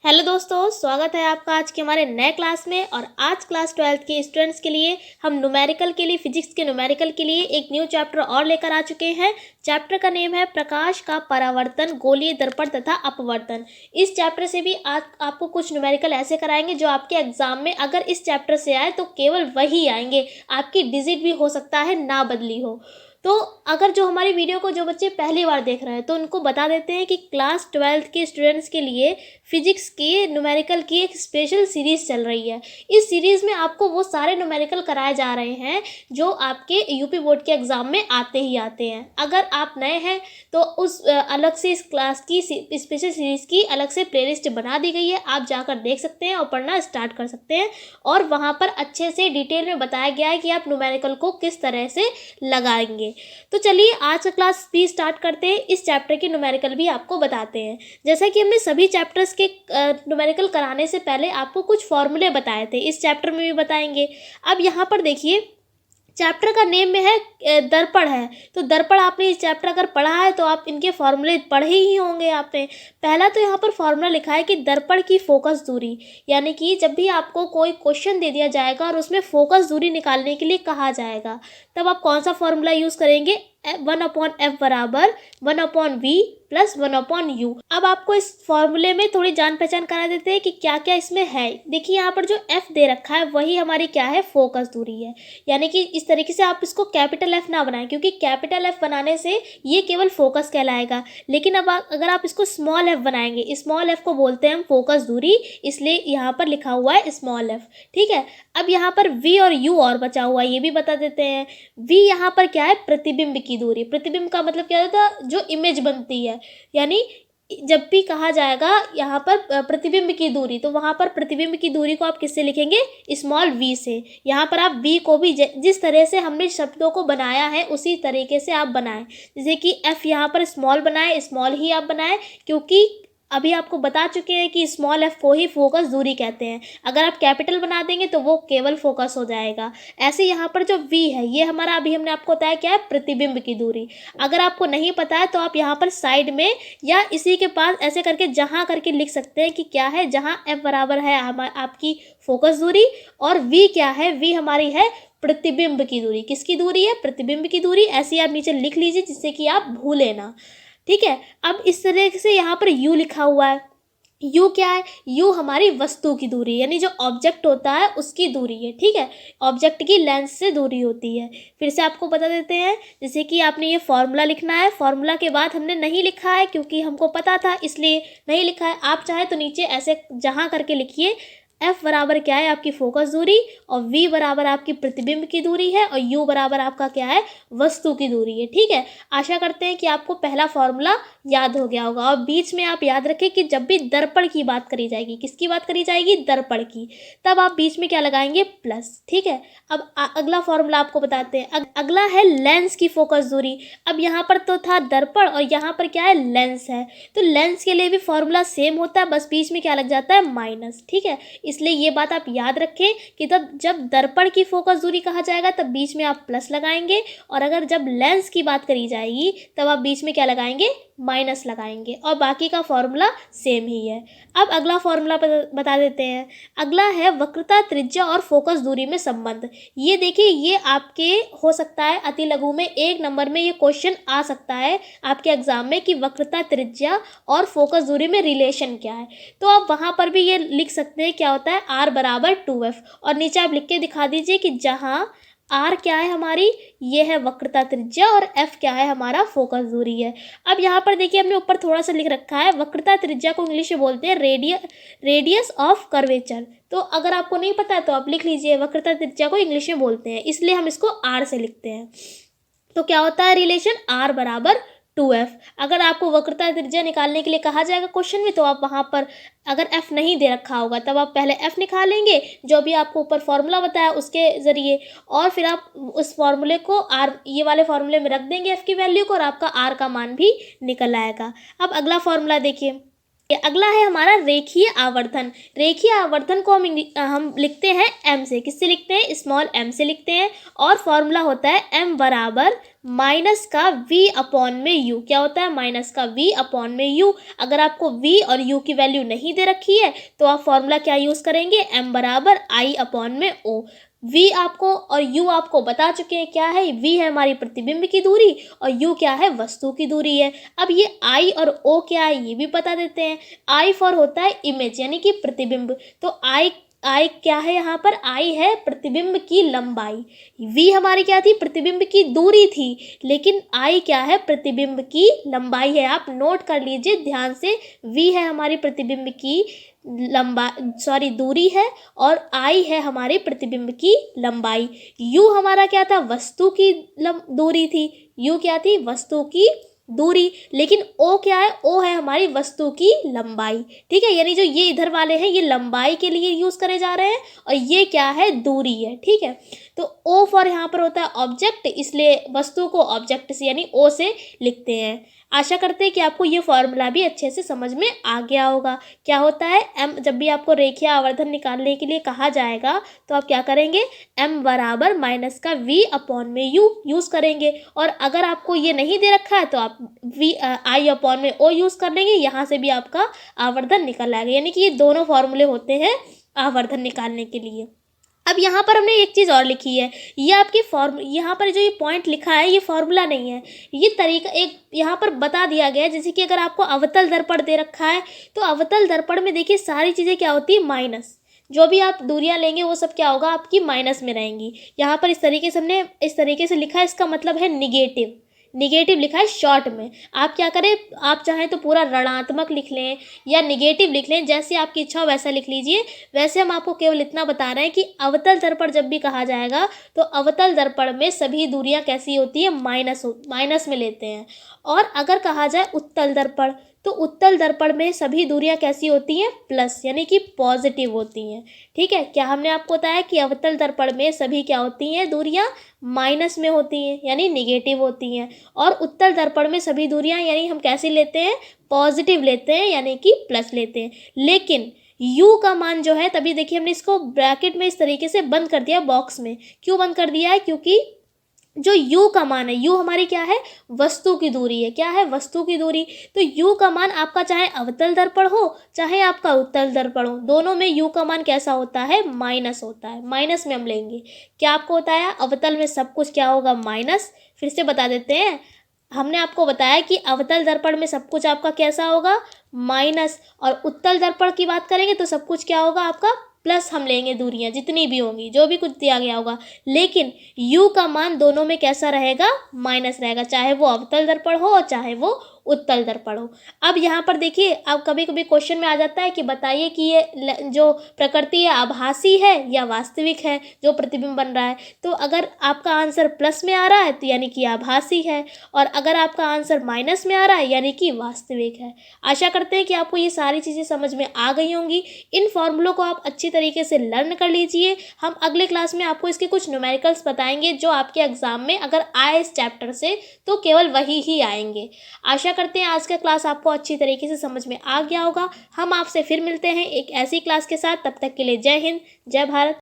Hello दोस्तों, स्वागत है आपका आज के हमारे नए क्लास में। और आज क्लास 12th के स्टूडेंट्स के लिए हम न्यूमेरिकल के लिए फिजिक्स के न्यूमेरिकल के लिए एक न्यू चैप्टर और लेकर आ चुके हैं। चैप्टर का नेम है प्रकाश का परावर्तन, गोलीय दर्पण तथा अपवर्तन। इस चैप्टर से भी आज आपको कुछ न्यूमेरिकल ऐसे कराएंगे जो आपके एग्जाम में अगर इस चैप्टर से आए तो केवल वही आएंगे, आपकी डिजिट भी हो सकता है ना बदली हो। तो अगर जो हमारी वीडियो को जो बच्चे पहली बार देख रहे हैं तो उनको बता देते हैं कि क्लास 12th के स्टूडेंट्स के लिए फिजिक्स के न्यूमेरिकल की एक स्पेशल सीरीज़ चल रही है। इस सीरीज़ में आपको वो सारे न्यूमेरिकल कराए जा रहे हैं जो आपके यूपी बोर्ड के एग्ज़ाम में आते ही आते हैं। अगर आप नए हैं तो उस अलग से इस क्लास की स्पेशल सीरीज़ की अलग से प्लेलिस्ट बना दी गई है, आप जाकर देख सकते हैं और पढ़ना स्टार्ट कर सकते हैं। और वहाँ पर अच्छे से डिटेल में बताया गया है कि आप न्यूमेरिकल को किस तरह से लगाएंगे। तो चलिए आज का क्लास भी स्टार्ट करते हैं। इस चैप्टर के न्यूमेरिकल भी आपको बताते हैं। जैसा कि हमने सभी चैप्टर्स के न्यूमेरिकल कराने से पहले आपको कुछ फॉर्मूले बताए थे, इस चैप्टर में भी बताएंगे। अब यहाँ पर देखिए, चैप्टर का नेम में है दर्पण है, तो दर्पण आपने इस चैप्टर अगर पढ़ा है तो आप इनके फॉर्मूले पढ़े ही होंगे आपने। पहला तो यहाँ पर फॉर्मूला लिखा है कि दर्पण की फोकस दूरी, यानी कि जब भी आपको कोई क्वेश्चन दे दिया जाएगा और उसमें फोकस दूरी निकालने के लिए कहा जाएगा, तब आप कौन सा फॉर्मूला यूज़ करेंगे? 1/f बराबर 1/v प्लस 1/u। अब आपको इस फॉर्मूले में थोड़ी जान पहचान करा देते हैं कि क्या क्या इसमें है। देखिए यहाँ पर जो f दे रखा है वही हमारी क्या है, फोकस दूरी है। यानी कि इस तरीके से आप इसको कैपिटल F ना बनाएं, क्योंकि कैपिटल F बनाने से ये केवल फोकस कहलाएगा। लेकिन अब अगर आप इसको स्मॉल f बनाएंगे, स्मॉल f को बोलते हैं हम फोकस दूरी, इसलिए यहाँ पर लिखा हुआ है स्मॉल f। ठीक है, अब यहाँ पर v और u और बचा हुआ है, ये भी बता देते हैं। v यहाँ पर क्या है, प्रतिबिंब की दूरी। प्रतिबिंब का मतलब क्या होता है, जो इमेज बनती है। यानी जब भी कहा जाएगा यहाँ पर प्रतिबिंब की दूरी, तो वहाँ पर प्रतिबिंब की दूरी को आप किससे लिखेंगे, स्मॉल v से। यहाँ पर आप v को भी जिस तरह से हमने शब्दों को बनाया है उसी तरीके से आप बनाएं। जैसे कि f यहाँ पर स्मॉल बनाए, स्मॉल ही आप बनाएं, क्योंकि अभी आपको बता चुके हैं कि स्मॉल f को ही फोकस दूरी कहते हैं। अगर आप कैपिटल बना देंगे तो वो केवल फोकस हो जाएगा। ऐसे यहाँ पर जो v है ये हमारा, अभी हमने आपको बताया क्या है, प्रतिबिंब की दूरी। अगर आपको नहीं पता है तो आप यहाँ पर साइड में या इसी के पास ऐसे करके जहाँ करके लिख सकते हैं कि क्या है, जहाँ f बराबर है आपकी फोकस दूरी और v क्या है, v हमारी है प्रतिबिंब की दूरी। किसकी दूरी है, प्रतिबिंब की दूरी। ऐसे आप नीचे लिख लीजिए जिससे कि आप भूले ना। ठीक है, अब इस तरह से यहाँ पर u लिखा हुआ है। u क्या है, u हमारी वस्तु की दूरी, यानी जो ऑब्जेक्ट होता है उसकी दूरी है। ठीक है, ऑब्जेक्ट की लेंस से दूरी होती है। फिर से आपको बता देते हैं, जैसे कि आपने ये फॉर्मूला लिखना है। फॉर्मूला के बाद हमने नहीं लिखा है क्योंकि हमको पता था इसलिए नहीं लिखा है। आप चाहे तो नीचे ऐसे जहाँ करके लिखिए, f बराबर क्या है, आपकी फोकस दूरी, और v बराबर आपकी प्रतिबिंब की दूरी है, और u बराबर आपका क्या है, वस्तु की दूरी है। ठीक है, आशा करते हैं कि आपको पहला फॉर्मूला याद हो गया होगा। और बीच में आप याद रखें कि जब भी दर्पण की बात करी जाएगी, किसकी बात करी जाएगी, दर्पण की, तब आप बीच में क्या लगाएंगे, प्लस। ठीक है, अब अगला फॉर्मूला आपको बताते हैं। अगला है लेंस की फोकस दूरी। अब यहाँ पर तो था दर्पण और यहाँ पर क्या है, लेंस है, तो लेंस के लिए भी फॉर्मूला सेम होता है, बस बीच में क्या लग जाता है, माइनस। ठीक है, इसलिए ये बात आप याद रखें कि तब जब दर्पण की फोकस दूरी कहा जाएगा तब बीच में आप प्लस लगाएंगे, और अगर जब लेंस की बात करी जाएगी तब आप बीच में क्या लगाएंगे, माइनस लगाएंगे, और बाकी का फॉर्मूला सेम ही है। अब अगला फॉर्मूला बता देते हैं। अगला है वक्रता, त्रिज्या और फोकस दूरी में संबंध। ये देखिए, ये आपके हो सकता है अति लघु में 1 नंबर में ये क्वेश्चन आ सकता है आपके एग्जाम में कि वक्रता, त्रिज्या और फोकस दूरी में रिलेशन क्या है। तो आप वहाँ पर भी ये लिख सकते हैं क्या होता है, r बराबर 2f, और नीचे आप लिख के दिखा दीजिए कि जहाँ r क्या है हमारी, ये है वक्रता त्रिज्या, और f क्या है, हमारा फोकस दूरी है। अब यहाँ पर देखिए, हमने ऊपर थोड़ा सा लिख रखा है, वक्रता त्रिज्या को इंग्लिश में बोलते हैं रेडियस ऑफ कर्वेचर। तो अगर आपको नहीं पता है तो आप लिख लीजिए, वक्रता त्रिज्या को इंग्लिश में बोलते हैं, इसलिए हम इसको r से लिखते हैं। तो क्या होता है रिलेशन, r बराबर 2f। अगर आपको वक्रता त्रिज्या निकालने के लिए कहा जाएगा क्वेश्चन में, तो आप वहाँ पर अगर f नहीं दे रखा होगा तब आप पहले f निकालेंगे, जो भी आपको ऊपर फॉर्मूला बताया उसके ज़रिए, और फिर आप उस फॉर्मूले को r ये वाले फॉर्मूले में रख देंगे f की वैल्यू को, और आपका r का मान भी निकल आएगा। अब अगला फॉर्मूला देखिए, अगला है हमारा रेखीय आवर्धन। रेखीय आवर्धन को हम लिखते हैं m से। किससे लिखते हैं? स्मॉल m से लिखते हैं। और फॉर्मूला होता है m बराबर माइनस का v अपॉन में u। क्या होता है? माइनस का v अपॉन में u। अगर आपको v और u की वैल्यू नहीं दे रखी है तो आप फॉर्मूला क्या यूज़ करेंगे? m बराबर i अपॉन में o। v आपको और u आपको बता चुके हैं क्या है। v है हमारी प्रतिबिंब की दूरी और u क्या है? वस्तु की दूरी है। अब ये i और o क्या है ये भी बता देते हैं। i फॉर होता है इमेज यानी कि प्रतिबिंब। तो I क्या है? यहाँ पर I है प्रतिबिंब की लंबाई। v हमारी क्या थी? प्रतिबिंब की दूरी थी। लेकिन I क्या है? प्रतिबिंब की लंबाई है। आप नोट कर लीजिए ध्यान से। v है हमारी प्रतिबिंब की दूरी है और I है हमारे प्रतिबिंब की लंबाई। u हमारा क्या था? वस्तु की दूरी थी। u क्या थी? वस्तु की दूरी। लेकिन o क्या है? o है हमारी वस्तु की लंबाई। ठीक है, यानी जो ये इधर वाले हैं ये लंबाई के लिए यूज करे जा रहे हैं और ये क्या है? दूरी है। ठीक है, तो o फॉर यहाँ पर होता है ऑब्जेक्ट, इसलिए वस्तु को ऑब्जेक्ट से यानी o से लिखते हैं। आशा करते हैं कि आपको ये फॉर्मूला भी अच्छे से समझ में आ गया होगा। क्या होता है? m जब भी आपको रेखीय आवर्धन निकालने के लिए कहा जाएगा तो आप क्या करेंगे? m बराबर माइनस का v अपॉन में u यूज़ करेंगे। और अगर आपको ये नहीं दे रखा है तो आप i अपॉन में o यूज़ कर लेंगे। यहाँ से भी आपका आवर्धन निकल आएगा। यानी कि ये दोनों फॉर्मूले होते हैं आवर्धन निकालने के लिए। अब यहाँ पर हमने एक चीज़ और लिखी है। ये आपकी यहाँ पर जो ये पॉइंट लिखा है ये फॉर्मूला नहीं है, ये तरीका एक यहाँ पर बता दिया गया है। जैसे कि अगर आपको अवतल दर्पण दे रखा है तो अवतल दर्पण में देखिए सारी चीज़ें क्या होती है? माइनस। जो भी आप दूरियां लेंगे वो सब क्या होगा? आपकी माइनस में रहेंगी। यहाँ पर इस तरीके से हमने इस तरीके से लिखा है, इसका मतलब है निगेटिव। निगेटिव लिखा है शॉर्ट में। आप क्या करें? आप चाहें तो पूरा ऋणात्मक लिख लें या निगेटिव लिख लें, जैसे आपकी इच्छा हो वैसा लिख लीजिए। वैसे हम आपको केवल इतना बता रहे हैं कि अवतल दर्पण जब भी कहा जाएगा तो अवतल दर्पण में सभी दूरियां कैसी होती है? माइनस में लेते हैं। और अगर कहा जाए उत्तल दर्पण तो उत्तल दर्पण में सभी दूरियां कैसी होती हैं? प्लस यानी कि पॉजिटिव होती हैं। ठीक है, क्या हमने आपको बताया कि अवतल दर्पण में सभी क्या होती हैं? दूरियां माइनस में होती हैं यानी निगेटिव होती हैं। और उत्तल दर्पण में सभी दूरियां यानी हम कैसे लेते हैं? पॉजिटिव लेते हैं यानी कि प्लस लेते हैं। लेकिन u का मान जो है, तभी देखिए हमने इसको ब्रैकेट में इस तरीके से बंद कर दिया बॉक्स में। क्यों बंद कर दिया है? क्योंकि जो u का मान है, u हमारी क्या है? वस्तु की दूरी है। क्या है? वस्तु की दूरी। तो u का मान आपका चाहे अवतल दर्पण हो चाहे आपका उत्तल दर्पण हो, दोनों में u का मान कैसा होता है? माइनस होता है। माइनस में हम लेंगे। क्या आपको बताया? अवतल में सब कुछ क्या होगा? माइनस। फिर से बता देते हैं, हमने आपको बताया कि अवतल दर्पण में सब कुछ आपका कैसा होगा? माइनस। और उत्तल दर्पण की बात करेंगे तो सब कुछ क्या होगा आपका? प्लस हम लेंगे दूरियां जितनी भी होंगी, जो भी कुछ दिया गया होगा। लेकिन u का मान दोनों में कैसा रहेगा? माइनस रहेगा, चाहे वो अवतल दर्पण हो और चाहे वो उत्तल दर्पण हो। अब यहाँ पर देखिए, अब कभी कभी क्वेश्चन में आ जाता है कि बताइए कि ये जो प्रकृति है आभासी है या वास्तविक है जो प्रतिबिंब बन रहा है। तो अगर आपका आंसर प्लस में आ रहा है तो यानी कि आभासी है, और अगर आपका आंसर माइनस में आ रहा है यानी कि वास्तविक है। आशा करते हैं कि आपको ये सारी चीज़ें समझ में आ गई होंगी। इन फॉर्मूलों को आप अच्छी तरीके से लर्न कर लीजिए। हम अगले क्लास में आपको इसके कुछ न्यूमेरिकल्स बताएंगे जो आपके एग्जाम में अगर आए इस चैप्टर से तो केवल वही ही आएंगे। आशा करते हैं आज का क्लास आपको अच्छी तरीके से समझ में आ गया होगा। हम आपसे फिर मिलते हैं एक ऐसी क्लास के साथ। तब तक के लिए जय हिंद, जय भारत।